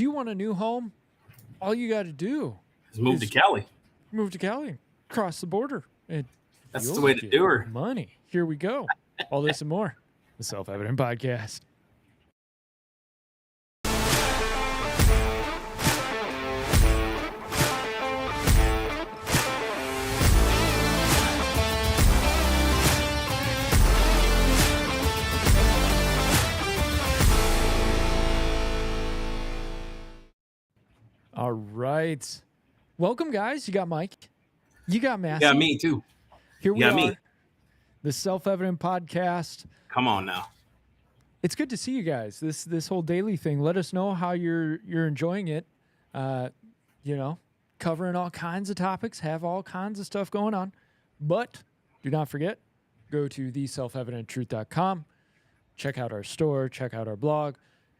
you want a new home? All you got to do is move to Cali. Move to Cali, cross the border, and that's the way to do her. Money. Here we go. All this and more. The Self-Evident Podcast. All right. Welcome, guys. You got Mike. You got Massey. You got me, too. Here we are. The Self-Evident Podcast. Come on now. It's good to see you guys. This whole daily thing. Let us know how you're enjoying it. Covering all kinds of topics, have all kinds of stuff going on. But do not forget, go to theselfevidenttruth.com. Check out our store, check out our blog,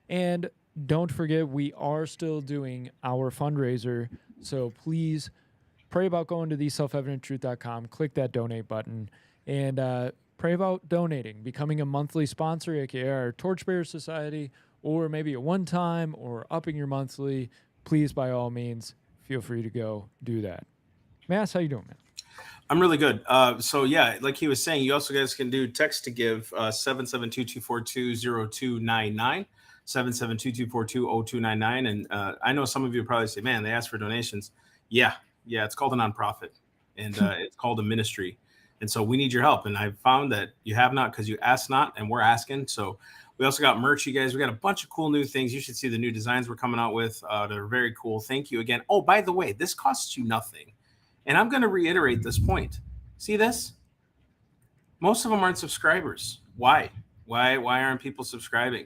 and don't forget, we are still doing our fundraiser, so please pray about going to theselfevidenttruth.com, click that donate button, and pray about donating, becoming a monthly sponsor, aka our Torchbearer Society, or maybe a one-time, or upping your monthly. Please, by all means, feel free to go do that. Mass, how you doing, man? I'm really good. So yeah, like he was saying, you also guys can do text to give 772-242-0299. 772-242-0299. And I know some of you probably say, man, they asked for donations. Yeah, it's called a nonprofit, and it's called a ministry. And so we need your help. And I've found that you have not because you asked not, and we're asking. So we also got merch, you guys. We got a bunch of cool new things. You should see the new designs we're coming out with. They're very cool. Thank you again. Oh, by the way, this costs you nothing. And I'm going to reiterate this point. See this? Most of them aren't subscribers. Why? Why aren't people subscribing?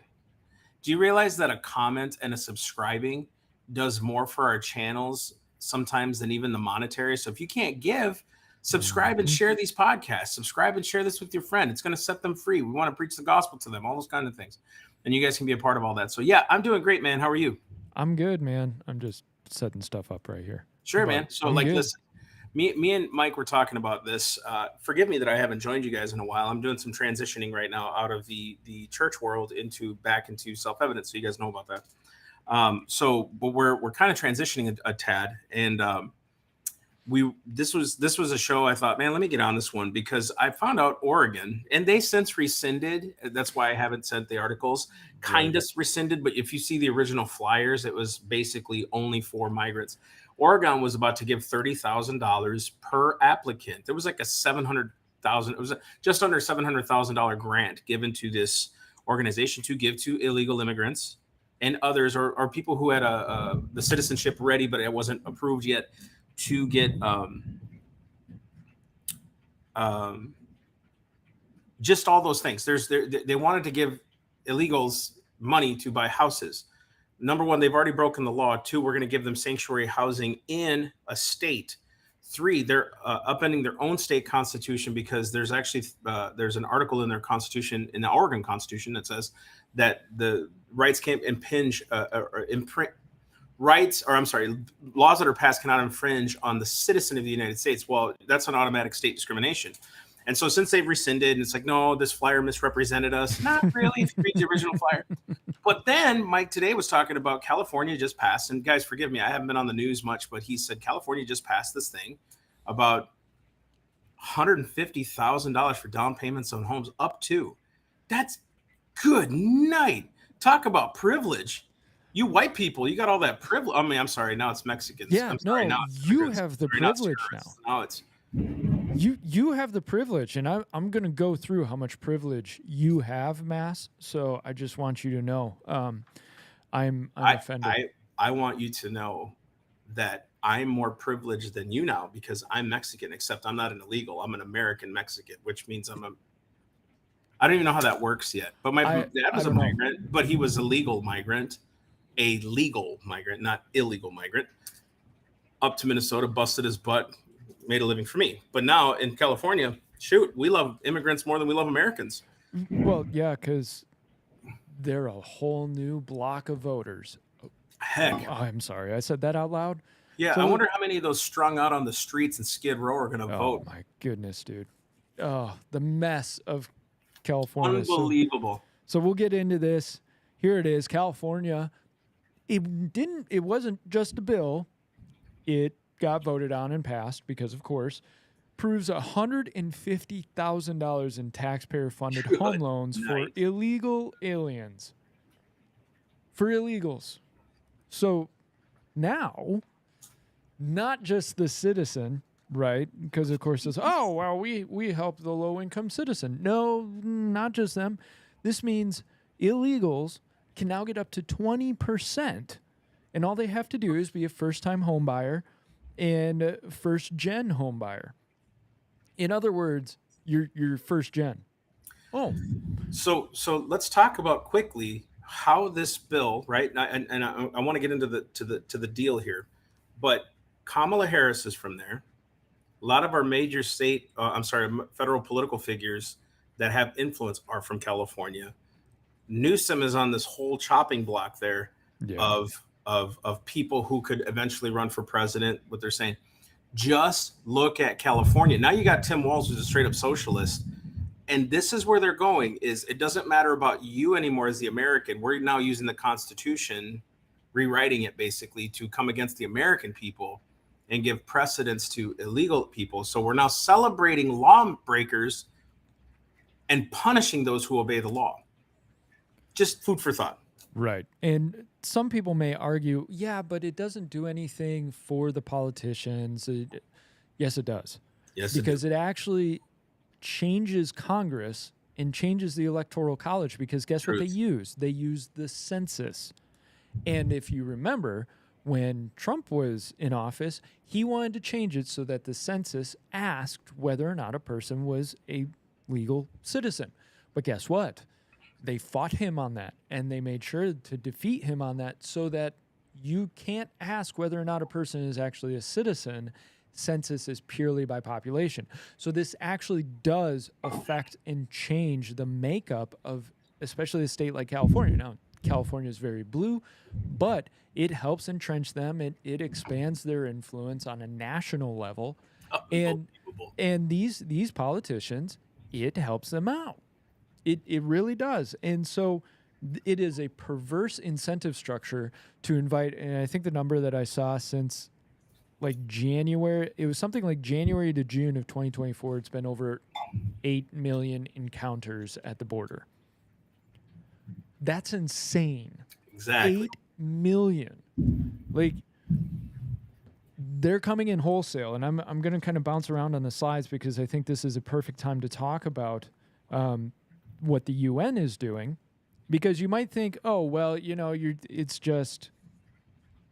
Do you realize that a comment and a subscribing does more for our channels sometimes than even the monetary? So if you can't give, subscribe and share these podcasts. Subscribe and share this with your friend. It's going to set them free. We want to preach the gospel to them, all those kind of things. And you guys can be a part of all that. So yeah, I'm doing great, man. How are you? I'm good, man. I'm just setting stuff up right here. Sure, man. So listen, me and Mike were talking about this. Forgive me that I haven't joined you guys in a while. I'm doing some transitioning right now out of the church world back into self-evident. So you guys know about that. But we're kind of transitioning a tad, and this was a show I thought, man, let me get on this one because I found out Oregon, and they since rescinded. That's why I haven't sent the articles. Kind of rescinded, but if you see the original flyers, it was basically only for migrants. Oregon was about to give $30,000 per applicant. There was like a $700,000. It was just under $700,000 grant given to this organization to give to illegal immigrants and others, or people who had the citizenship ready, but it wasn't approved yet, to get just all those things. They wanted to give illegals money to buy houses. Number one, they've already broken the law. Two, we're going to give them sanctuary housing in a state. Three, they're upending their own state constitution because there's actually there's an article in their constitution, in the Oregon Constitution, that says that the rights can't impinge laws that are passed cannot infringe on the citizen of the United States. Well, that's an automatic state discrimination. And so since they've rescinded, and it's like, no, this flyer misrepresented us. Not really, if you read the original flyer. But then Mike today was talking about California just passed, and guys, forgive me, I haven't been on the news much, but he said California just passed this thing about $150,000 for down payments on homes up to. That's good night. Talk about privilege. You white people, you got all that privilege. I mean, I'm sorry, now it's Mexicans. Yeah, I'm sorry, no, you have the privilege now. Now it's you have the privilege, and I'm going to go through how much privilege you have, Mass. So I just want you to know, I'm offended. I want you to know that I'm more privileged than you now because I'm Mexican, except I'm not an illegal. I'm an American Mexican, which means I don't even know how that works yet. But my dad was a migrant, but he was a legal migrant, not illegal migrant, up to Minnesota, busted his butt, made a living for me. But now in California, shoot, we love immigrants more than we love Americans. Well, yeah, because they're a whole new block of voters. Heck. Oh, I'm sorry. I said that out loud. Yeah, so, I wonder how many of those strung out on the streets in Skid Row are going to vote. Oh, my goodness, dude. Oh, the mess of California. Unbelievable. So we'll get into this. Here it is. California It wasn't just a bill. It got voted on and passed because, of course, proves $150,000 in taxpayer-funded home Good loans for night. illegal aliens. For illegals. So now, not just the citizen, right? Because of course it's, oh, well, we help the low-income citizen. No, not just them. This means illegals can now get up to 20%, and all they have to do is be a first-time home buyer and first-gen home buyer. In other words, you're first-gen. Oh, So let's talk about quickly how this bill, right? And I want to get into the deal here, but Kamala Harris is from there. A lot of our major federal political figures that have influence are from California. Newsom is on this whole chopping block there yeah. of people who could eventually run for president. What they're saying, just look at California. Now you got Tim Walz, who's a straight up socialist, and this is where they're going. Is it doesn't matter about you anymore as the American. We're now using the Constitution, rewriting it basically to come against the American people and give precedence to illegal people. So we're now celebrating lawbreakers and punishing those who obey the law. Just food for thought. Right. And some people may argue, yeah, but it doesn't do anything for the politicians. Yes, it does. Yes, because it actually changes Congress and changes the Electoral College, because guess what they use? They use the census. And if you remember, when Trump was in office, he wanted to change it so that the census asked whether or not a person was a legal citizen. But guess what? They fought him on that, and they made sure to defeat him on that so that you can't ask whether or not a person is actually a citizen. Census is purely by population. So this actually does affect and change the makeup of especially a state like California. Now, California is very blue, but it helps entrench them. It expands their influence on a national level. And these politicians, it helps them out. It really does. And so it is a perverse incentive structure to invite, and I think the number that I saw since like January, it was something like January to June of 2024, it's been over 8 million encounters at the border. That's insane. Exactly. 8 million. Like, they're coming in wholesale, and I'm going to kind of bounce around on the slides because I think this is a perfect time to talk about what the UN is doing, because you might think, oh, well, it's just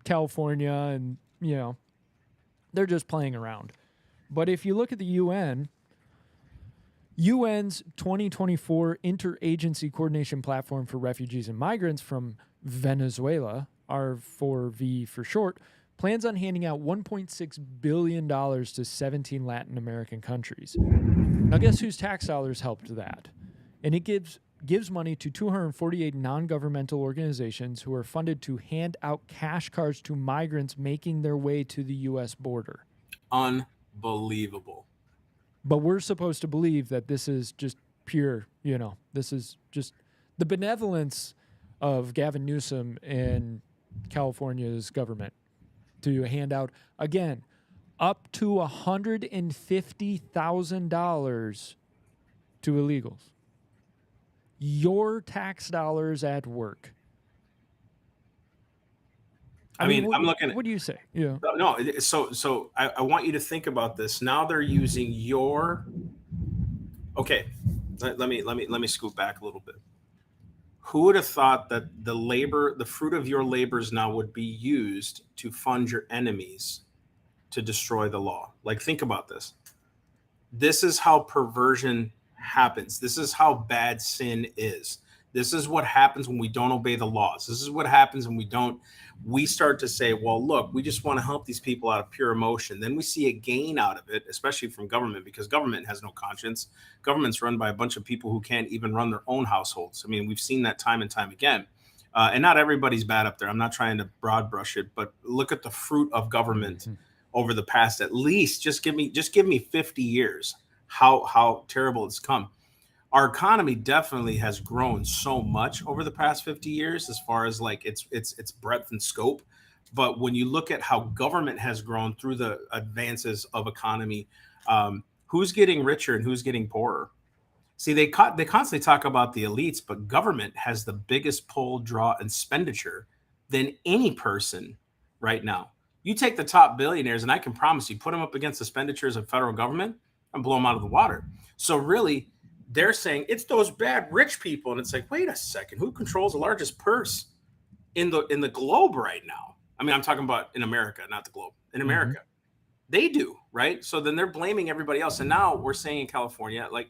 California and, they're just playing around. But if you look at the UN's 2024 Interagency Coordination Platform for Refugees and Migrants from Venezuela, R4V for short, plans on handing out $1.6 billion to 17 Latin American countries. Now, guess whose tax dollars helped that? And it gives money to 248 non-governmental organizations who are funded to hand out cash cards to migrants making their way to the U.S. border. Unbelievable. But we're supposed to believe that this is just pure, this is just the benevolence of Gavin Newsom and California's government to hand out, again, up to $150,000 to illegals. Your tax dollars at work. I mean, I'm looking at. What do you say? Yeah. No. So I want you to think about this. Now they're using your. Okay, let me scoot back a little bit. Who would have thought that the fruit of your labors now would be used to fund your enemies to destroy the law? Like, think about this. This is how perversion happens. This is how bad sin is. This is what happens when we don't obey the laws. This is what happens when we start to say, well, look, we just want to help these people out of pure emotion. Then we see a gain out of it, especially from government, because government has no conscience. Government's run by a bunch of people who can't even run their own households. I mean, we've seen that time and time again. And not everybody's bad up there. I'm not trying to broad brush it, but look at the fruit of government over the past, at least just give me 50 years. How terrible it's come. our economy definitely has grown so much over the past 50 years as far as like its breadth and scope. But when you look at how government has grown through the advances of economy, who's getting richer and who's getting poorer? See, they constantly talk about the elites, but government has the biggest pull, draw, and expenditure than any person right now. You take the top billionaires, and I can promise you, put them up against the expenditures of federal government and blow them out of the water. So really, they're saying it's those bad rich people, and it's like, wait a second, who controls the largest purse in the globe right now? I mean, I'm talking about in America, not the globe. In America, they do, right? So then they're blaming everybody else, and now we're saying in California, like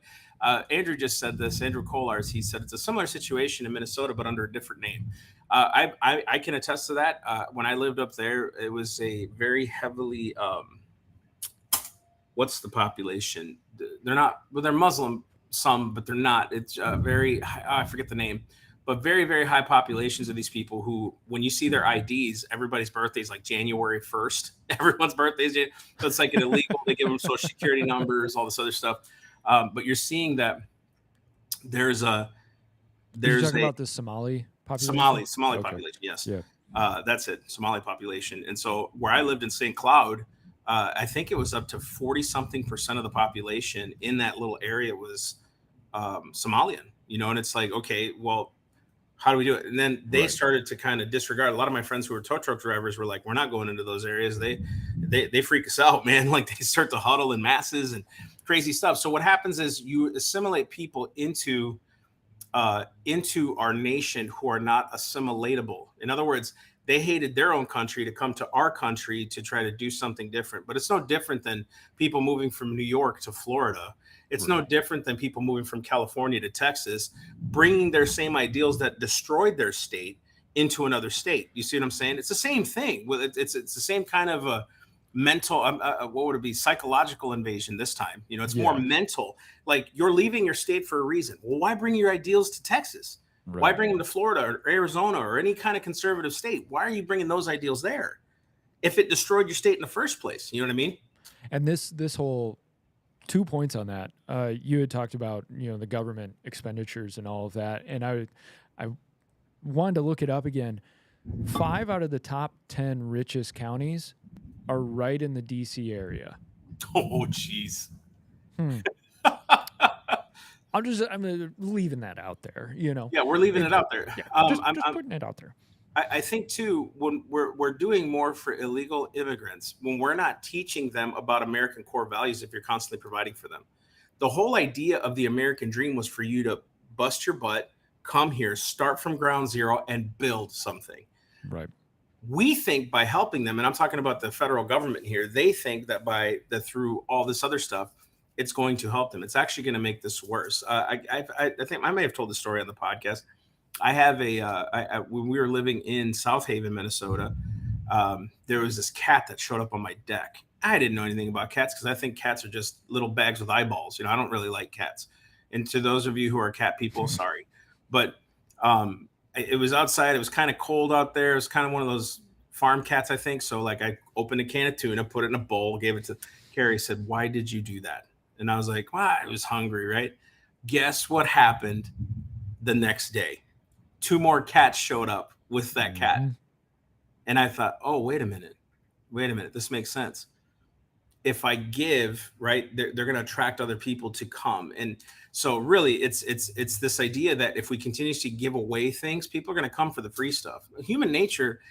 Andrew Kolars, he said it's a similar situation in Minnesota, but under a different name. I can attest to that. When I lived up there, it was a very heavily, what's the population? They're not, well, they're Muslim, some, but they're not. It's very, I forget the name, but very, very high populations of these people who, when you see their IDs, everybody's birthday is like January 1st. Everyone's birthday is, so it's like an illegal, they give them social security numbers, all this other stuff. But you're seeing that there's You're talking about the Somali population? Somali population. Yes. Yeah. That's it. Somali population. And so where I lived in St. Cloud, I think it was up to 40-something% of the population in that little area was Somalian, and it's like, okay, well, how do we do it? And then they started to kind of disregard. A lot of my friends who were tow truck drivers were like, we're not going into those areas. They freak us out, man. Like they start to huddle in masses and crazy stuff. So what happens is you assimilate people into our nation who are not assimilatable. In other words, they hated their own country to come to our country to try to do something different. But it's no different than people moving from New York to Florida. It's no different than people moving from California to Texas, bringing their same ideals that destroyed their state into another state. You see what I'm saying? It's the same thing. It's the same kind of a mental, what would it be? Psychological invasion this time. It's more mental. Like you're leaving your state for a reason. Well, why bring your ideals to Texas? Right. Why bring them to Florida or Arizona or any kind of conservative state? Why are you bringing those ideals there if it destroyed your state in the first place? You know what I mean? And this whole 2 points on that. You had talked about the government expenditures and all of that, and I wanted to look it up again. 5 out of the top 10 richest counties are right in the DC area. Oh, jeez. I'm leaving that out there, Yeah, we're leaving it out there. Yeah, just putting it out there. I think too, when we're doing more for illegal immigrants, when we're not teaching them about American core values, if you're constantly providing for them, the whole idea of the American dream was for you to bust your butt, come here, start from ground zero, and build something. Right. We think by helping them, and I'm talking about the federal government here, they think that through all this other stuff, it's going to help them. It's actually going to make this worse. I think I may have told the story on the podcast. I have when we were living in South Haven, Minnesota, there was this cat that showed up on my deck. I didn't know anything about cats because I think cats are just little bags with eyeballs. I don't really like cats. And to those of you who are cat people, sorry. But it was outside. It was kind of cold out there. It was kind of one of those farm cats, I think. So like I opened a can of tuna, put it in a bowl, gave it to Carrie, said, "Why did you do that?" And I was like, "Well, I was hungry, right?" Guess what happened the next day? 2 more cats showed up with that cat. And I thought, oh, wait a minute. This makes sense. If I give, right, they're going to attract other people to come. And so really it's this idea that if we continue to give away things, people are going to come for the free stuff. Human nature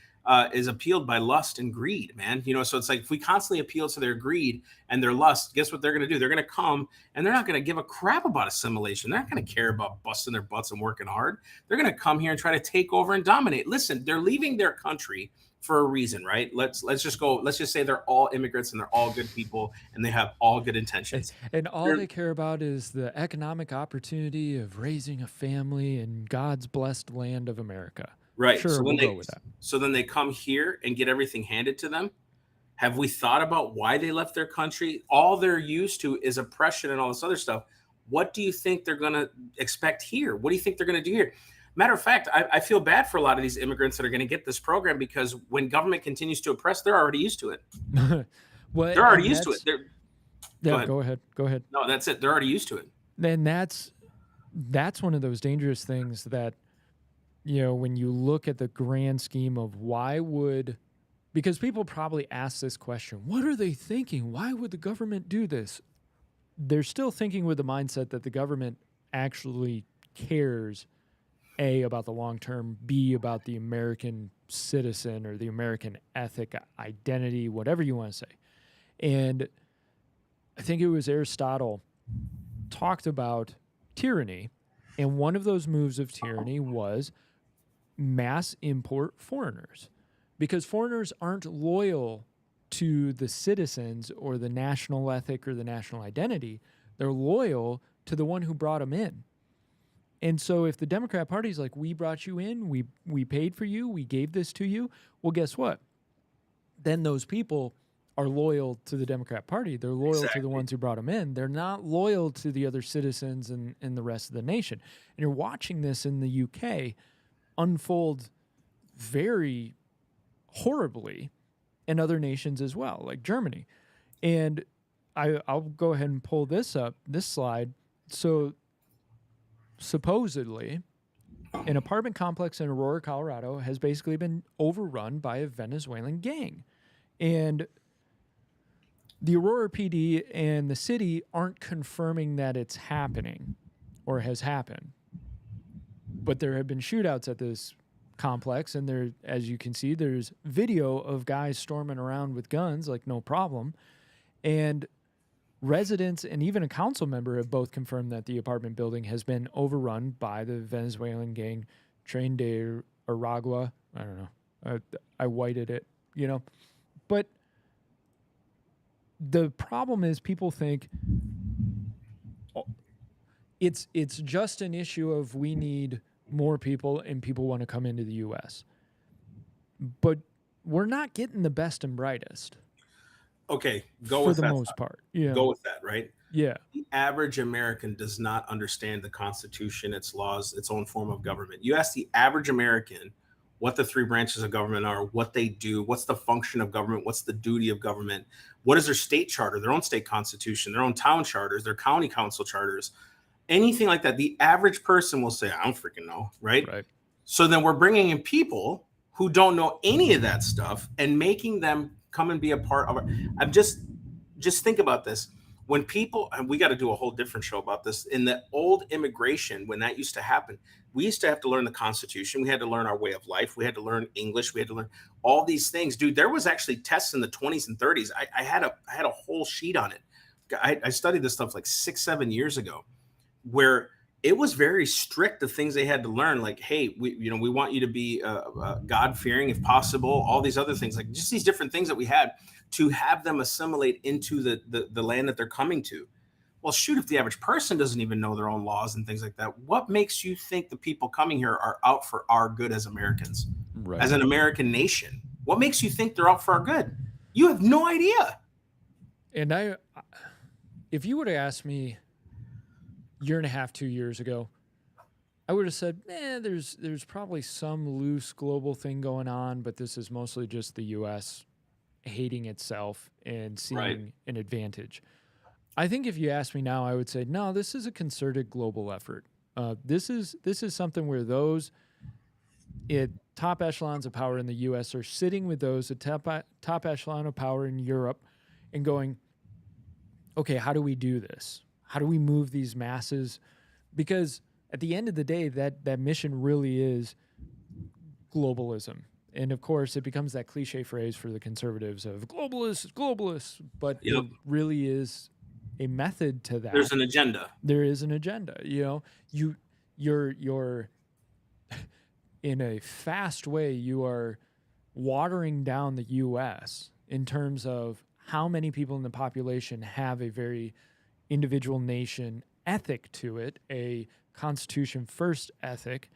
is appealed by lust and greed, man. So it's like if we constantly appeal to their greed and their lust, guess what they're going to do? They're going to come and they're not going to give a crap about assimilation. They're not going to care about busting their butts and working hard. They're going to come here and try to take over and dominate. Listen, they're leaving their country for a reason, right? Let's just say they're all immigrants and they're all good people and they have all good intentions. And all they care about is the economic opportunity of raising a family in God's blessed land of America. Right. Sure, we'll go with that. So then they come here and get everything handed to them. Have we thought about why they left their country? All they're used to is oppression and all this other stuff. What do you think they're going to expect here? What do you think they're going to do here? Matter of fact, I feel bad for a lot of these immigrants that are going to get this program because when government continues to oppress, they're already used to it. Well, they're already used to it. Go ahead. No, that's it. They're already used to it. And that's that's one of those dangerous things that, when you look at the grand scheme of because people probably ask this question, what are they thinking? Why would the government do this? They're still thinking with the mindset that the government actually cares, A, about the long term, B, about the American citizen or the American ethic, identity, whatever you want to say. And I think it was Aristotle talked about tyranny, and one of those moves of tyranny was mass import foreigners, because foreigners aren't loyal to the citizens or the national ethic or the national identity. They're loyal to the one who brought them in. And so if the Democrat Party is like, we brought you in, we paid for you, we gave this to you, well, guess what? Then those people are loyal to the Democrat Party. They're loyal to the ones who brought them in. They're not loyal to the other citizens and the rest of the nation. And you're watching this in the UK unfold very horribly in other nations as well, like Germany. And I'll go ahead and pull this slide. So supposedly, an apartment complex in Aurora, Colorado has basically been overrun by a Venezuelan gang. And the Aurora PD and the city aren't confirming that it's happening or has happened. But there have been shootouts at this complex, and there, as you can see, there's video of guys storming around with guns, like no problem. And residents and even a council member have both confirmed that the apartment building has been overrun by the Venezuelan gang Tren de Aragua. I don't know. I whited it, But the problem is people think it's just an issue of we need more people and people want to come into the U.S. But we're not getting the best and brightest. Okay, go with that. For the most part. Yeah. Go with that, right? Yeah. The average American does not understand the Constitution, its laws, its own form of government. You ask the average American what the three branches of government are, what they do, what's the function of government, what's the duty of government, what is their state charter, their own state constitution, their own town charters, their county council charters, anything like that. The average person will say, I don't freaking know, right? So then we're bringing in people who don't know any of that stuff and making them come and be a part of it. I'm just think about this. When people, and we got to do a whole different show about this, in the old immigration, when that used to happen, we used to have to learn the Constitution. We had to learn our way of life. We had to learn English. We had to learn all these things. Dude, there was actually tests in the 20s and 30s. I had a whole sheet on it. I studied this stuff like 6-7 years ago, where it was very strict, the things they had to learn. Like, hey, we want you to be God-fearing if possible, all these other things, like just these different things that we had to have them assimilate into the land that they're coming to. Well, shoot, if the average person doesn't even know their own laws and things like that, what makes you think the people coming here are out for our good as Americans, as an American nation? What makes you think they're out for our good? You have no idea. And if you would have asked me year and a half, 2 years ago, I would have said, there's probably some loose global thing going on, but this is mostly just the U.S. hating itself and seeing an advantage. I think if you ask me now, I would say, no, this is a concerted global effort. This is something where those top echelons of power in the U.S. are sitting with those at top echelon of power in Europe and going, okay, how do we do this? How do we move these masses? Because at the end of the day, that mission really is globalism. And of course, it becomes that cliche phrase for the conservatives of globalists, but it really is a method to that. There's an agenda. There is an agenda. You're in a fast way, you are watering down the U.S. in terms of how many people in the population have a very individual nation ethic to it, a Constitution first ethic,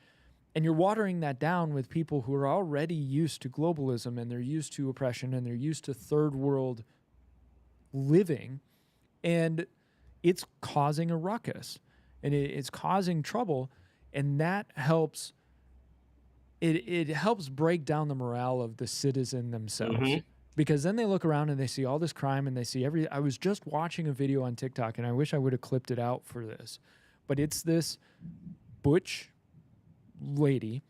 and you're watering that down with people who are already used to globalism and they're used to oppression and they're used to third world living, and it's causing a ruckus and it's causing trouble, and that helps. It helps break down the morale of the citizen themselves. Because then they look around and they see all this crime and they see I was just watching a video on TikTok, and I wish I would have clipped it out for this, but it's this butch lady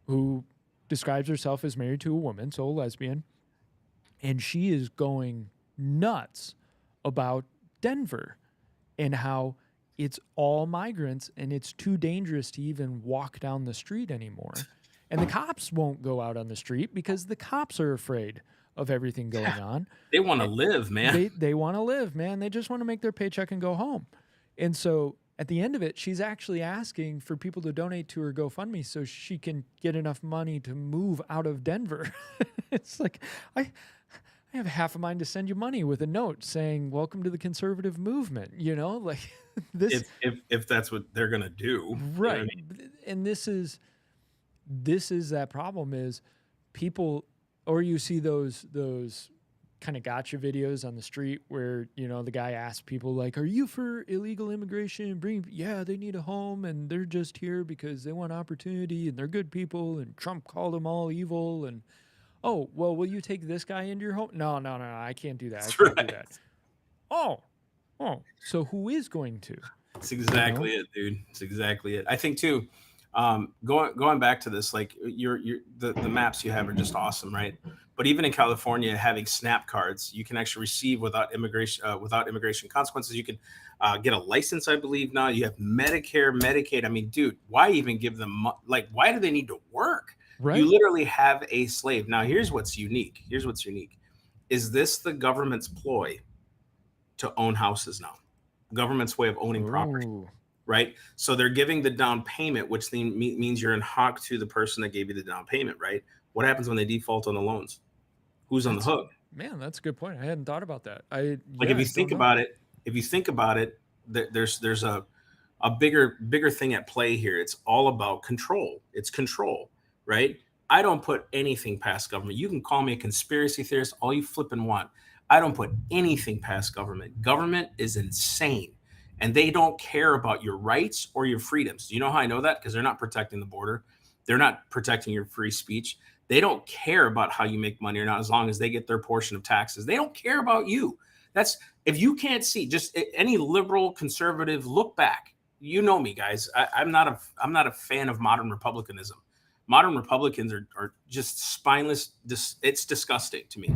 who describes herself as married to a woman, so a lesbian, and she is going nuts about Denver and how it's all migrants and it's too dangerous to even walk down the street anymore. And the cops won't go out on the street because the cops are afraid of everything going on. They want to live, man. They want to live, man. They just want to make their paycheck and go home. And so at the end of it, she's actually asking for people to donate to her GoFundMe so she can get enough money to move out of Denver. It's like, I have half a mind to send you money with a note saying, welcome to the conservative movement, you know, like this. If that's what they're going to do. Right. You know what I mean? And this is that problem is people, or you see those kind of gotcha videos on the street where, you know, the guy asks people like, are you for illegal immigration? Yeah, they need a home and they're just here because they want opportunity and they're good people and Trump called them all evil. And, oh, well, will you take this guy into your home? No, I can't do that. I can't do that. Oh, so who is going to? It's exactly it, dude. It's exactly it. I think too, going back to this, like the maps you have are just awesome, right? But even in California, having SNAP cards, you can actually receive without immigration consequences. You can get a license, I believe now. You have Medicare, Medicaid. I mean, dude, why even give them why do they need to work? Right. You literally have a slave. Now, here's what's unique. Is this the government's ploy to own houses now? Government's way of owning property. Right? So they're giving the down payment, which means you're in hock to the person that gave you the down payment, right? What happens when they default on the loans? Who's on the hook? Man, that's a good point. I hadn't thought about that. If you think about it, there's a bigger thing at play here. It's all about control. It's control, right? I don't put anything past government. You can call me a conspiracy theorist all you flipping want. I don't put anything past government. Government is insane. And they don't care about your rights or your freedoms. Do you know how I know that? Because they're not protecting the border. They're not protecting your free speech. They don't care about how you make money or not, as long as they get their portion of taxes. They don't care about you. That's, if you can't see, just any liberal conservative, look back. You know me, guys. I'm not a fan of modern republicanism. Modern Republicans are just spineless. It's disgusting to me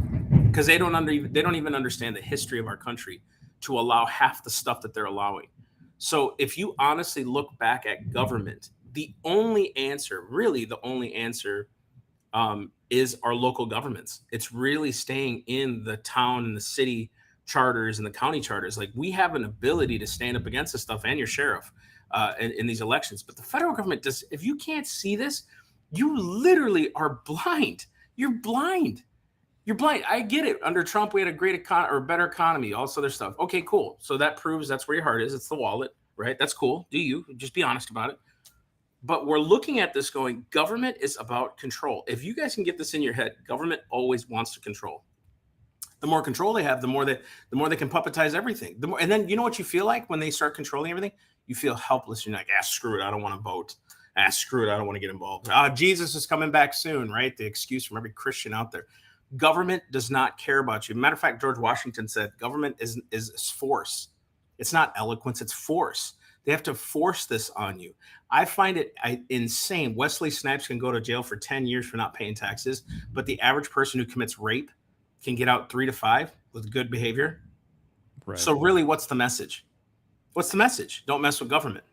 because they don't even understand the history of our country to allow half the stuff that they're allowing. So if you honestly look back at government, the only answer is our local governments. It's really staying in the town and the city charters and the county charters. Like, we have an ability to stand up against this stuff, and your sheriff in these elections. But the federal government does. If you can't see this, you literally are blind. You're blind. You're blind. I get it. Under Trump, we had a great better economy, all this other stuff. Okay, cool. So that proves that's where your heart is. It's the wallet, right? That's cool. Do you just be honest about it? But we're looking at this going, government is about control. If you guys can get this in your head, government always wants to control. The more control they have, the more they can puppetize everything. And then you know what you feel like when they start controlling everything? You feel helpless. You're like, screw it. I don't want to vote. Screw it. I don't want to get involved. Jesus is coming back soon, right? The excuse from every Christian out there. Government does not care about you. Matter of fact, George Washington said government is force. It's not eloquence, it's force. They have to force this on you. I find it insane. Wesley Snipes can go to jail for 10 years for not paying taxes, but the average person who commits rape can get out 3 to 5 with good behavior. Right. So really, what's the message? What's the message? Don't mess with government.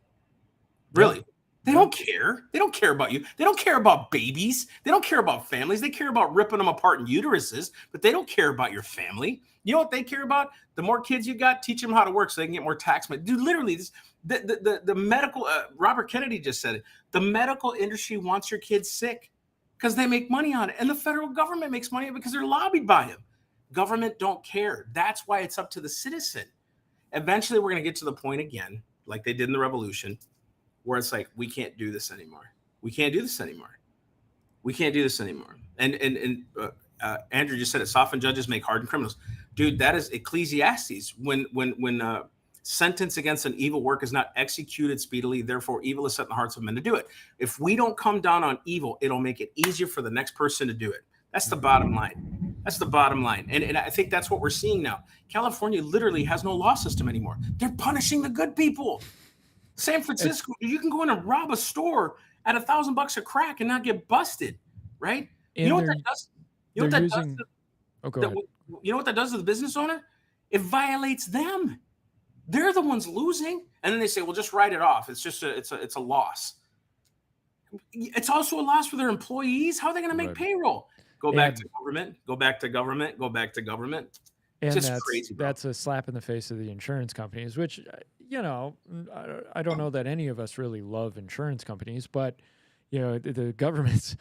Really? Yeah. They don't care. They don't care about you. They don't care about babies. They don't care about families. They care about ripping them apart in uteruses, but they don't care about your family. You know what they care about? The more kids you got, teach them how to work so they can get more tax money. Dude, literally, the medical, Robert Kennedy just said it. The medical industry wants your kids sick because they make money on it. And the federal government makes money on it because they're lobbied by them. Government don't care. That's why it's up to the citizen. Eventually, we're going to get to the point again, like they did in the revolution, where it's like, we can't do this anymore. We can't do this anymore. We can't do this anymore. And Andrew just said it, soften judges make hardened criminals. Dude, that is Ecclesiastes. When sentence against an evil work is not executed speedily, therefore evil is set in the hearts of men to do it. If we don't come down on evil, it'll make it easier for the next person to do it. That's the bottom line. That's the bottom line. And I think that's what we're seeing now. California literally has no law system anymore. They're punishing the good people. San Francisco, you can go in and rob a store at $1,000 a crack and not get busted, right? You know And what that does? You know they're what that does? using. Oh, go That, ahead. you know what that does to the business owner? It violates them. They're the ones losing, and then they say, "Well, just write it off. It's just it's a loss." It's also a loss for their employees. How are they going to make Right. payroll? Go back to government. Go back to government. Go back to government. And Just crazy, bro. that's a slap in the face of the insurance companies, which, I don't know that any of us really love insurance companies, but, the government's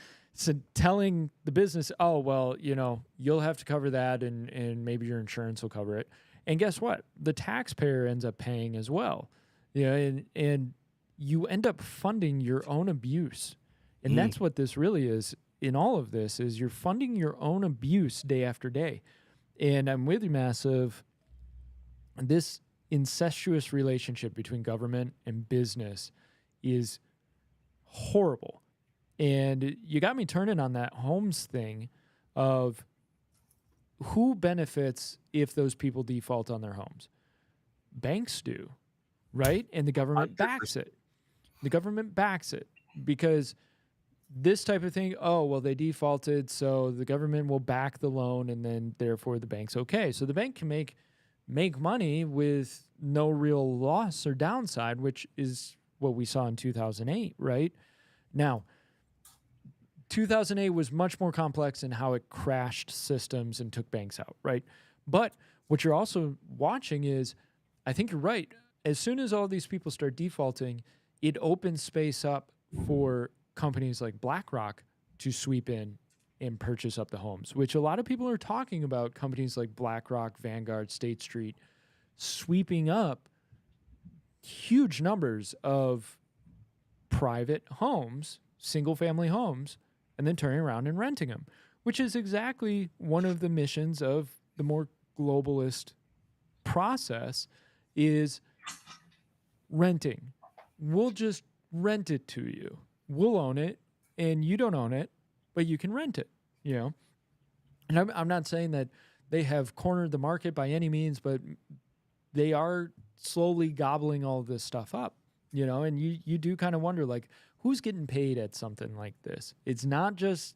telling the business, oh, well, you'll have to cover that and maybe your insurance will cover it. And guess what? The taxpayer ends up paying as well. And you end up funding your own abuse. And that's what this really is in all of this, is you're funding your own abuse day after day. And I'm with you, Massive. This incestuous relationship between government and business is horrible. And you got me turning on that homes thing of who benefits if those people default on their homes. Banks do, right? And the government backs it. The government backs it because this type of thing, oh, well, they defaulted, so the government will back the loan, and then therefore the bank's okay. So the bank can make money with no real loss or downside, which is what we saw in 2008, right? Now, 2008 was much more complex in how it crashed systems and took banks out, right? But what you're also watching is, I think you're right, as soon as all these people start defaulting, it opens space up for companies like BlackRock to sweep in and purchase up the homes, which a lot of people are talking about. Companies like BlackRock, Vanguard, State Street, sweeping up huge numbers of private homes, single-family homes, and then turning around and renting them, which is exactly one of the missions of the more globalist process is renting. We'll just rent it to you. We'll own it, and you don't own it, but you can rent it, And I'm not saying that they have cornered the market by any means, but they are slowly gobbling all of this stuff up, and you do kind of wonder, like, who's getting paid at something like this? It's not just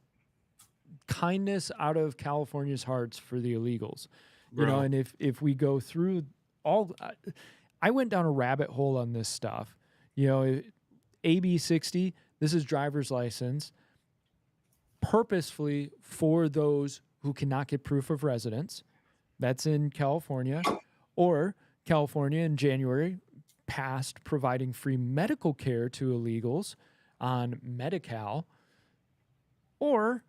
kindness out of California's hearts for the illegals, and if we go through all, I went down a rabbit hole on this stuff, AB 60, this is driver's license purposefully for those who cannot get proof of residence. That's in California. Or California in January passed providing free medical care to illegals on Medi-Cal. Or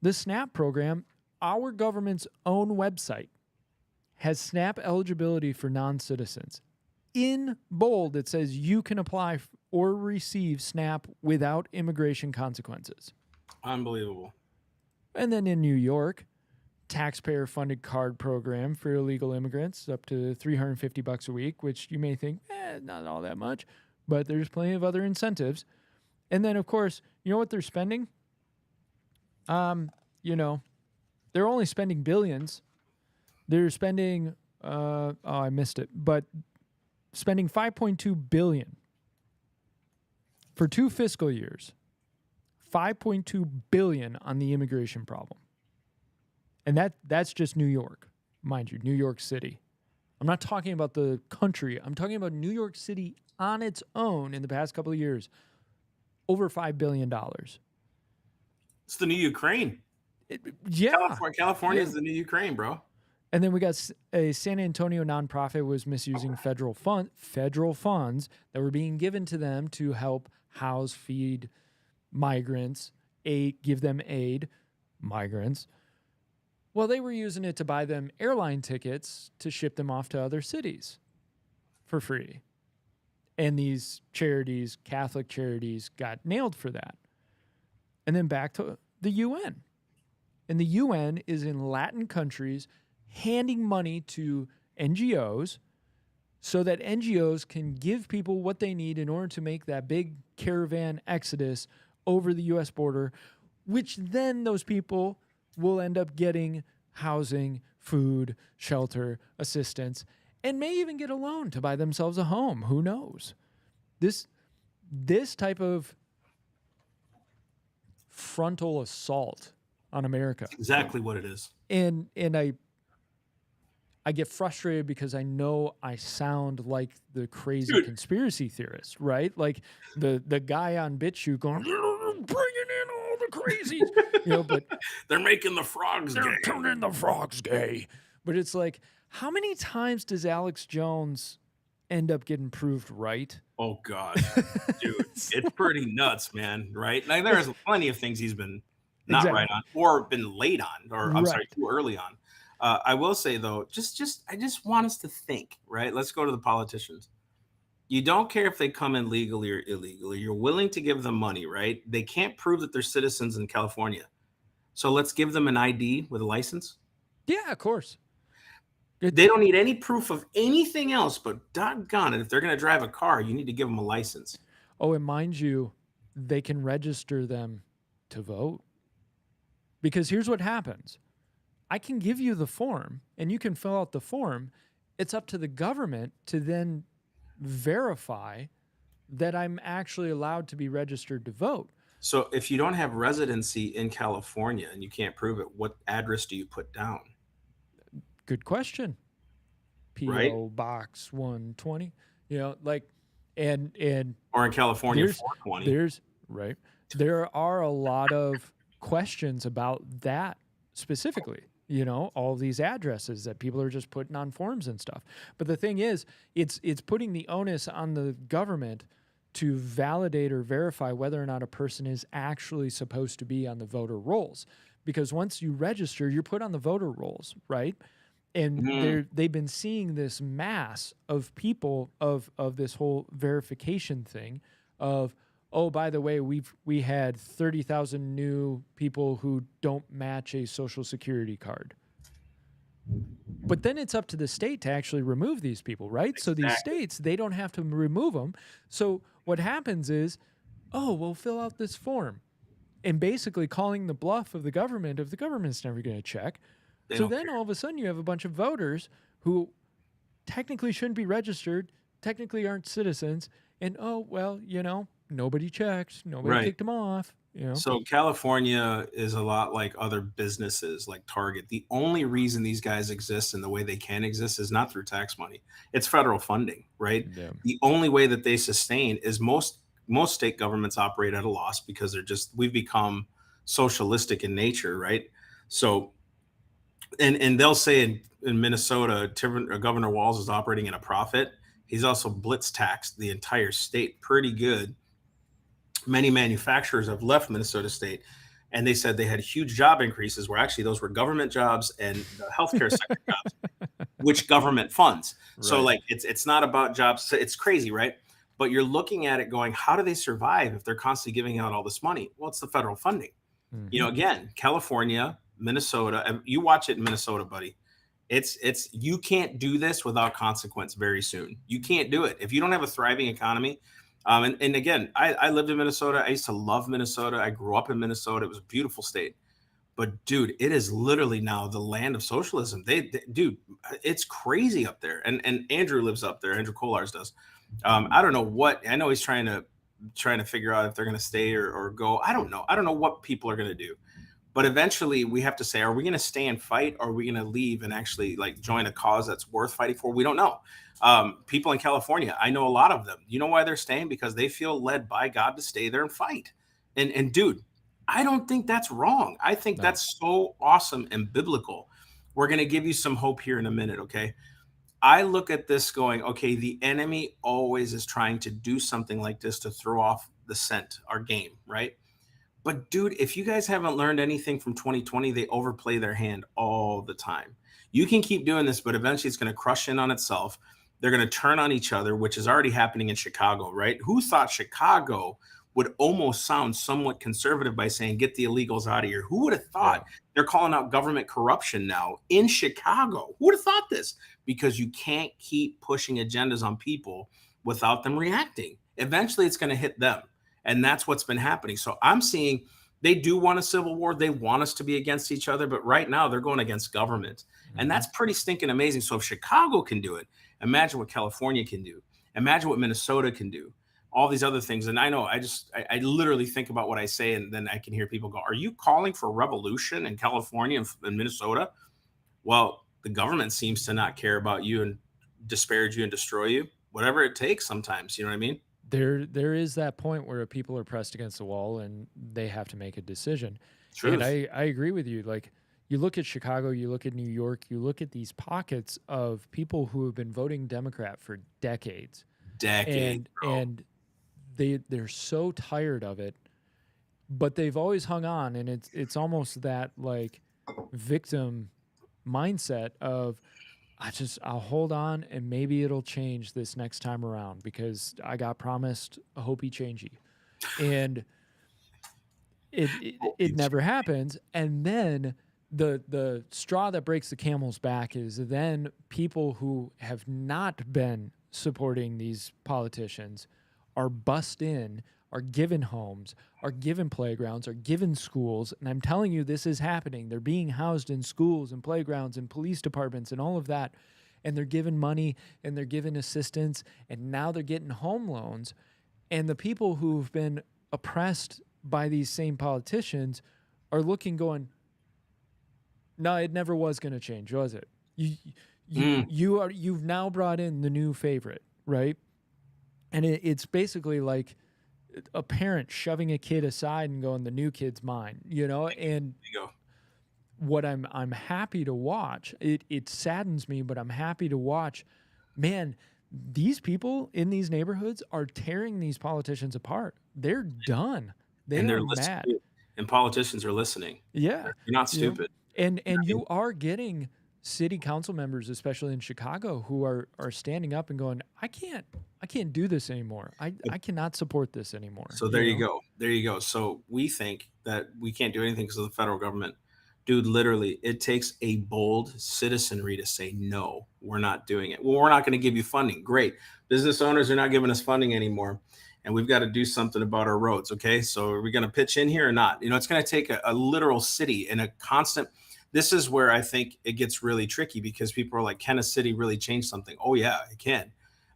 the SNAP program, our government's own website has SNAP eligibility for non-citizens. In bold, it says you can apply or receive SNAP without immigration consequences. Unbelievable. And then in New York, taxpayer-funded card program for illegal immigrants up to $350 a week, which you may think, not all that much, but there's plenty of other incentives. And then, of course, you know what they're spending? They're only spending billions. They're spending, I missed it, but spending $5.2 billion for 2 fiscal years. $5.2 billion on the immigration problem. And that's just New York, mind you, New York City. I'm not talking about the country. I'm talking about New York City on its own in the past couple of years. Over $5 billion. It's the new Ukraine. California is the new Ukraine, bro. And then we got a San Antonio nonprofit was misusing federal funds that were being given to them to help house, feed migrants, give them aid, migrants. Well, they were using it to buy them airline tickets to ship them off to other cities for free. And these charities, Catholic charities, got nailed for that. And then back to the UN. And the UN is in Latin countries handing money to NGOs so that NGOs can give people what they need in order to make that big caravan exodus over the U.S. border, which then those people will end up getting housing, food, shelter, assistance, and may even get a loan to buy themselves a home. Who knows? This type of frontal assault on America, That's exactly what it is. and I get frustrated because I know I sound like the crazy Dude. conspiracy theorist, right? Like the guy on BitChute going, bringing in all the crazies, but They're making the frogs they're gay. turning the frogs gay. But it's like, how many times does Alex Jones end up getting proved right? Oh God, dude, it's pretty nuts, man. Right? Like there's plenty of things he's been not Exactly. right on, or been late on, or I'm sorry, Right. too early on. I will say though, I just want us to think. Right? Let's go to the politicians. You don't care if they come in legally or illegally. You're willing to give them money, right? They can't prove that they're citizens in California, so let's give them an ID with a license. Yeah, of course. They don't need any proof of anything else, but doggone it, if they're going to drive a car, you need to give them a license. Oh, and mind you, they can register them to vote. Because here's what happens. I can give you the form and you can fill out the form. It's up to the government to then verify that I'm actually allowed to be registered to vote. So if you don't have residency in California and you can't prove it, what address do you put down? Good question. P.O. Right? Box 120. And Or in California, there's 420. right. There are a lot of questions about that specifically. All these addresses that people are just putting on forms and stuff. But the thing is, it's putting the onus on the government to validate or verify whether or not a person is actually supposed to be on the voter rolls. Because once you register, you're put on the voter rolls, right? And they've been seeing this mass of people of this whole verification thing of, oh, by the way, we had 30,000 new people who don't match a social security card. But then it's up to the state to actually remove these people, right? Exactly. So these states, they don't have to remove them. So what happens is, oh, we'll fill out this form. And basically calling the bluff of the government's never going to check. So then all of a sudden you have a bunch of voters who technically shouldn't be registered, technically aren't citizens, and nobody checked, nobody kicked them off. So California is a lot like other businesses like Target. The only reason these guys exist and the way they can exist is not through tax money. It's federal funding, right? Yeah. The only way that they sustain is most state governments operate at a loss because we've become socialistic in nature, right? So and they'll say in Minnesota, Governor Walz is operating at a profit. He's also blitz taxed the entire state pretty good. Many manufacturers have left Minnesota State, and they said they had huge job increases where actually those were government jobs and the healthcare sector jobs, which government funds. Right. So like it's not about jobs. It's crazy, right? But you're looking at it going, how do they survive if they're constantly giving out all this money? Well, it's the federal funding. Mm-hmm. Again, California, Minnesota, and you watch it in Minnesota, buddy. It's you can't do this without consequence very soon. You can't do it. If you don't have a thriving economy, and again, I lived in Minnesota. I used to love Minnesota. I grew up in Minnesota. It was a beautiful state. But dude, it is literally now the land of socialism. Dude, it's crazy up there. And Andrew lives up there. Andrew Kolars does. I don't know what. I know he's trying to figure out if they're going to stay or go. I don't know. I don't know what people are going to do. But eventually we have to say, are we going to stay and fight, or are we going to leave and actually like join a cause that's worth fighting for? We don't know. People in California, I know a lot of them. You know why they're staying? Because they feel led by God to stay there and fight. And dude, I don't think that's wrong. I think that's so awesome and biblical. We're going to give you some hope here in a minute, okay? I look at this going, okay, the enemy always is trying to do something like this to throw off the scent, our game, right? But dude, if you guys haven't learned anything from 2020, they overplay their hand all the time. You can keep doing this, but eventually it's going to crush in on itself. They're going to turn on each other, which is already happening in Chicago, right? Who thought Chicago would almost sound somewhat conservative by saying, get the illegals out of here? Who would have thought? They're calling out government corruption now in Chicago? Who would have thought this? Because you can't keep pushing agendas on people without them reacting. Eventually it's going to hit them. And that's what's been happening. So I'm seeing they do want a civil war. They want us to be against each other. But right now they're going against government. And that's pretty stinking amazing. So if Chicago can do it, imagine what California can do. Imagine what Minnesota can do. all these other things. And I know I literally think about what I say, and then I can hear people go, "Are you calling for revolution in California and Minnesota?" Well, the government seems to not care about you and disparage you and destroy you, whatever it takes sometimes. You know what I mean? There is that point where people are pressed against the wall and they have to make a decision. And Truth. I agree with you. Like, you look at Chicago, you look at New York, you look at these pockets of people who have been voting Democrat for decades. Decade, bro. And they're so tired of it, but they've always hung on, and it's almost that like victim mindset of, I'll hold on and maybe it'll change this next time around because I got promised a hopey changey. And it never happens. And then the straw that breaks the camel's back is then people who have not been supporting these politicians are bussed in, are given homes, are given playgrounds, are given schools. And I'm telling you, this is happening. They're being housed in schools and playgrounds and police departments and all of that. And they're given money and they're given assistance. And now they're getting home loans. And the people who've been oppressed by these same politicians are looking, going, no, it never was going to change, was it? You've now brought in the new favorite, right? And it's basically like a parent shoving a kid aside and going, the new kid's mine, you know? And There you go. what I'm happy to watch, it saddens me, but I'm happy to watch, man, these people in these neighborhoods are tearing these politicians apart. They're done. And they're They're listening. mad. And politicians are listening. Yeah. They're not You know? stupid. And you are getting city council members, especially in Chicago, who are standing up and going, I can't do this anymore. I cannot support this anymore. So there you go. There you go. So we think that we can't do anything because of the federal government. Dude, literally, it takes a bold citizenry to say, no, we're not doing it. Well, we're not going to give you funding. Great. Business owners are not giving us funding anymore. And we've got to do something about our roads. Okay. So are we going to pitch in here or not? You know, it's going to take a literal city and a constant. This is where I think it gets really tricky because people are like, can a city really change something? Oh, yeah, it can.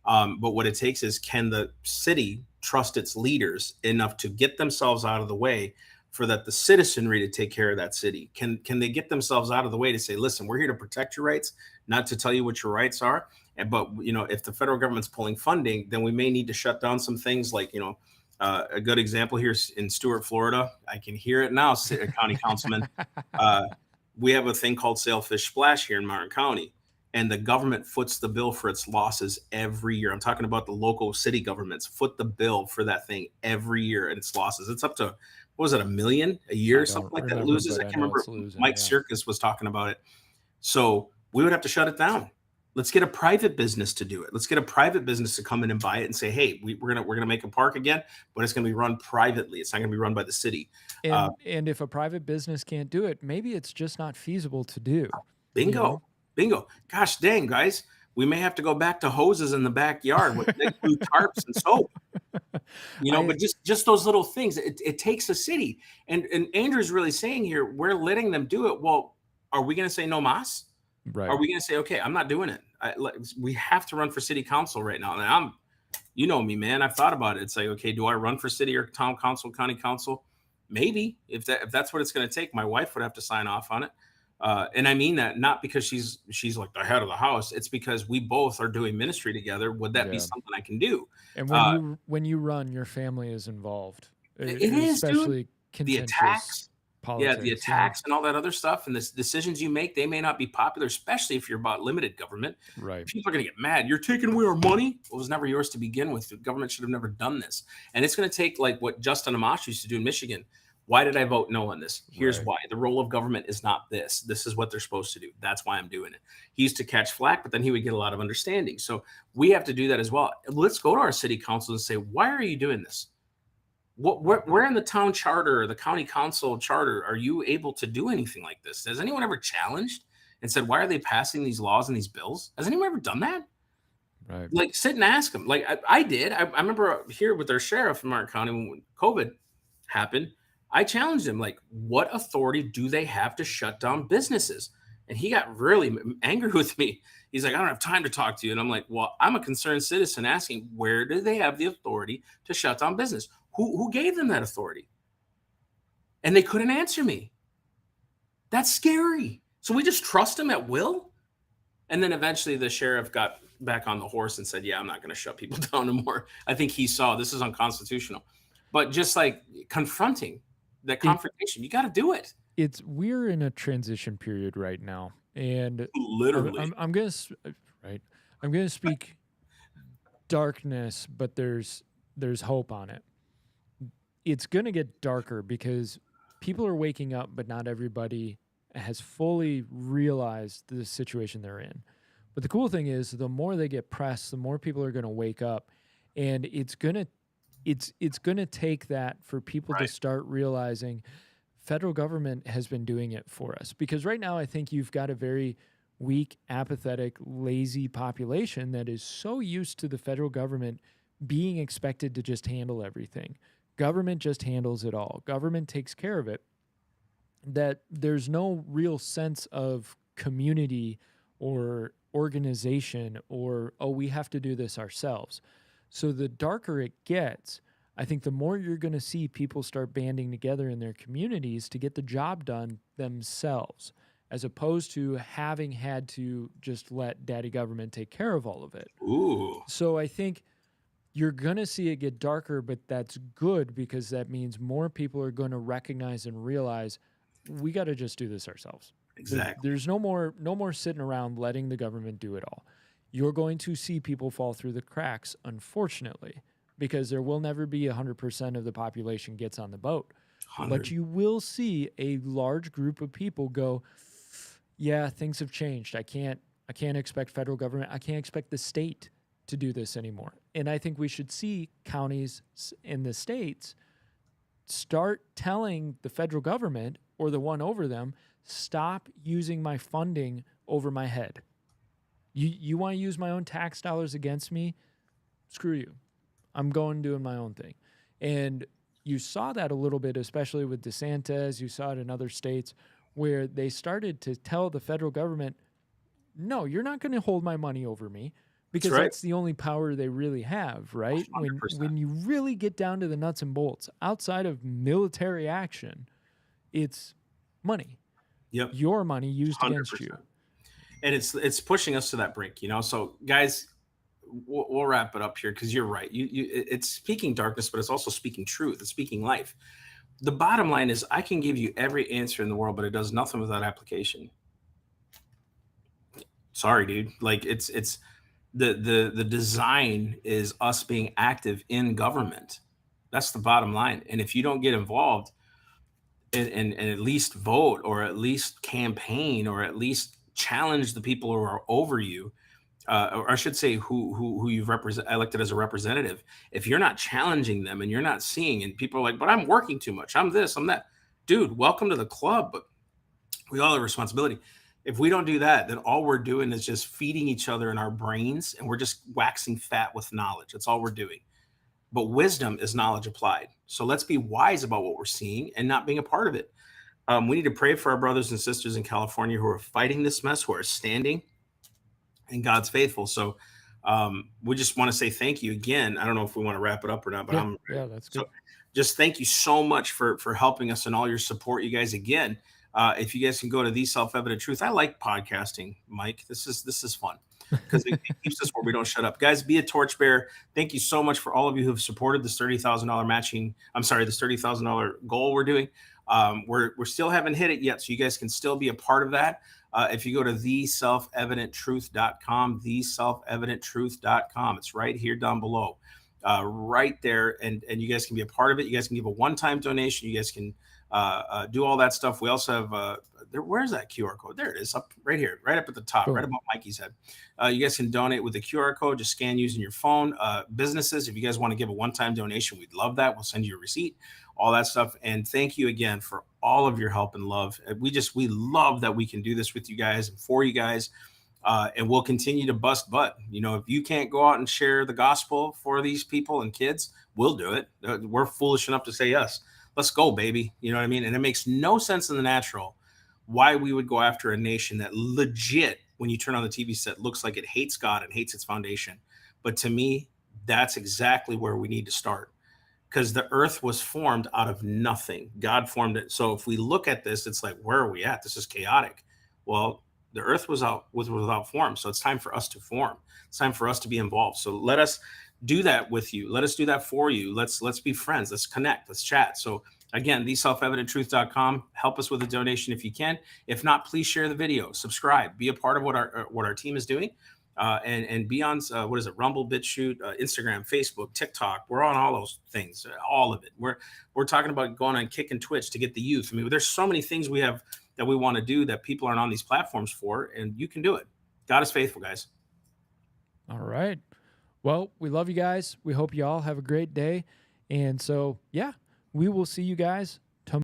But what it takes is, can the city trust its leaders enough to get themselves out of the way for that the citizenry to take care of that city? Can they get themselves out of the way to say, listen, we're here to protect your rights, not to tell you what your rights are. But, you know, if the federal government's pulling funding, then we may need to shut down some things like, you know, a good example here is in Stuart, Florida. I can hear it now, county councilman. We have a thing called Sailfish Splash here in Martin County, and the government foots the bill for its losses every year. I'm talking about the local city governments foot the bill for that thing every year and its losses. It's up to, what was it, $1 million a year or something like that loses? I can't remember. Mike Circus was talking about it. So we would have to shut it down. Let's get a private business to do it. Let's get a private business to come in and buy it and say, hey, we're gonna make a park again, but it's gonna be run privately. It's not gonna be run by the city. And if a private business can't do it, maybe it's just not feasible to do. Bingo. You know? Bingo. Gosh dang, guys. We may have to go back to hoses in the backyard with big blue tarps and soap. You know, but just those little things. It takes a city. And Andrew's really saying here, we're letting them do it. Well, are we going to say no mas? Right. Are we going to say, okay, I'm not doing it? We have to run for city council right now. And you know me, man. I've thought about it. It's like, okay, do I run for city or town council, county council? Maybe if that's what it's going to take. My wife would have to sign off on it. And I mean that not because she's like the head of the house. It's because we both are doing ministry together. Would that be something I can do? And when you run, your family is involved. It is, especially dude. The attacks. Politics, the attacks and all that other stuff, and the decisions you make, they may not be popular, especially if you're about limited government. Right. People are going to get mad. You're taking away our money. Well, it was never yours to begin with. The government should have never done this. And it's going to take like what Justin Amash used to do in Michigan. Why did I vote no on this? Here's why. The role of government is not this. This is what they're supposed to do. That's why I'm doing it. He used to catch flack, but then he would get a lot of understanding. So we have to do that as well. Let's go to our city council and say, why are you doing this? Where in the town charter or the county council charter are you able to do anything like this? Has anyone ever challenged and said, why are they passing these laws and these bills? Has anyone ever done that? Right. Like sit and ask them. Like I did. I remember here with our sheriff in Martin County when COVID happened, I challenged him, like, what authority do they have to shut down businesses? And he got really angry with me. He's like, I don't have time to talk to you. And I'm like, well, I'm a concerned citizen asking, where do they have the authority to shut down business? Who gave them that authority? And they couldn't answer me. That's scary. So we just trust them at will. And then eventually the sheriff got back on the horse and said, yeah, I'm not going to shut people down anymore. I think he saw this is unconstitutional. But just like confronting that confrontation, you got to do it. We're in a transition period right now, and Literally. I'm gonna I'm gonna speak darkness, but there's hope on it. It's gonna get darker because people are waking up, but not everybody has fully realized the situation they're in. But the cool thing is, the more they get pressed, the more people are gonna wake up, and it's gonna take that for people to start realizing federal government has been doing it for us. Because right now I think you've got a very weak, apathetic, lazy population that is so used to the federal government being expected to just handle everything. Government just handles it all. Government takes care of it. That there's no real sense of community or organization or, oh, we have to do this ourselves. So the darker it gets, I think the more you're going to see people start banding together in their communities to get the job done themselves, as opposed to having had to just let daddy government take care of all of it. Ooh. So I think you're going to see it get darker, but that's good because that means more people are going to recognize and realize we got to just do this ourselves. Exactly. There's no more sitting around letting the government do it all. You're going to see people fall through the cracks, unfortunately, because there will never be 100% of the population gets on the boat. 100. But you will see a large group of people go, yeah, things have changed. I can't expect federal government. I can't expect the state to do this anymore. And I think we should see counties in the states start telling the federal government or the one over them, stop using my funding over my head. You want to use my own tax dollars against me? Screw you. I'm going doing my own thing. And you saw that a little bit, especially with DeSantis. You saw it in other states where they started to tell the federal government, no, you're not going to hold my money over me, because that's the only power they really have, right? 100%. When you really get down to the nuts and bolts, outside of military action, it's money. Yep. Your money used 100%. Against you. And it's pushing us to that brink, So guys, we'll wrap it up here because you're right. It's speaking darkness, but it's also speaking truth. It's speaking life. The bottom line is I can give you every answer in the world, but it does nothing without application. Sorry, dude. Like it's the design is us being active in government. That's the bottom line. And if you don't get involved and at least vote or at least campaign or at least challenge the people who are over you, or I should say who you've elected as a representative, if you're not challenging them and you're not seeing, and people are like, but I'm working too much, I'm this, I'm that. Dude, welcome to the club, but we all have a responsibility. If we don't do that, then all we're doing is just feeding each other in our brains, and we're just waxing fat with knowledge. That's all we're doing. But wisdom is knowledge applied. So let's be wise about what we're seeing and not being a part of it. We need to pray for our brothers and sisters in California who are fighting this mess, who are standing, and God's faithful. So we just want to say thank you again. I don't know if we want to wrap it up or not, but yeah, that's good. So just thank you so much for helping us and all your support, you guys. Again, if you guys can go to The Self-Evident Truth. I like podcasting, Mike. This is fun because it keeps us where we don't shut up. Guys, be a torchbearer. Thank you so much for all of you who have supported this $30,000 matching. I'm sorry, this $30,000 goal we're doing. We're still haven't hit it yet, so you guys can still be a part of that. If you go to theselfevidenttruth.com, theselfevidenttruth.com, it's right here down below, right there, and you guys can be a part of it. You guys can give a one-time donation. You guys can do all that stuff. We also have where's that QR code? There it is, up right here, right up at the top, right above Mikey's head. You guys can donate with the QR code. Just scan using your phone. Businesses, if you guys want to give a one-time donation, we'd love that. We'll send you a receipt, all that stuff. And thank you again for all of your help and love. We love that we can do this with you guys and for you guys. And we'll continue to bust butt. If you can't go out and share the gospel for these people and kids, we'll do it. We're foolish enough to say yes. Let's go, baby. You know what I mean? And it makes no sense in the natural why we would go after a nation that legit, when you turn on the TV set, looks like it hates God and hates its foundation. But to me, that's exactly where we need to start, because the earth was formed out of nothing. God formed it. So if we look at this, it's like, where are we at? This is chaotic. Well, the earth was without form. So it's time for us to form. It's time for us to be involved. So let us do that with you. Let us do that for you. Let's be friends. Let's connect. Let's chat. So again, theselfevidenttruth.com. Help us with a donation if you can. If not, please share the video, subscribe, be a part of what our team is doing. And be on what is it, Rumble, BitChute, Instagram, Facebook, TikTok. We're on all those things, all of it. We're talking about going on Kick and Twitch to get the youth. I mean, there's so many things we have that we want to do that people aren't on these platforms for, and you can do it. God is faithful, guys. All right. Well, we love you guys. We hope you all have a great day. And so, yeah, we will see you guys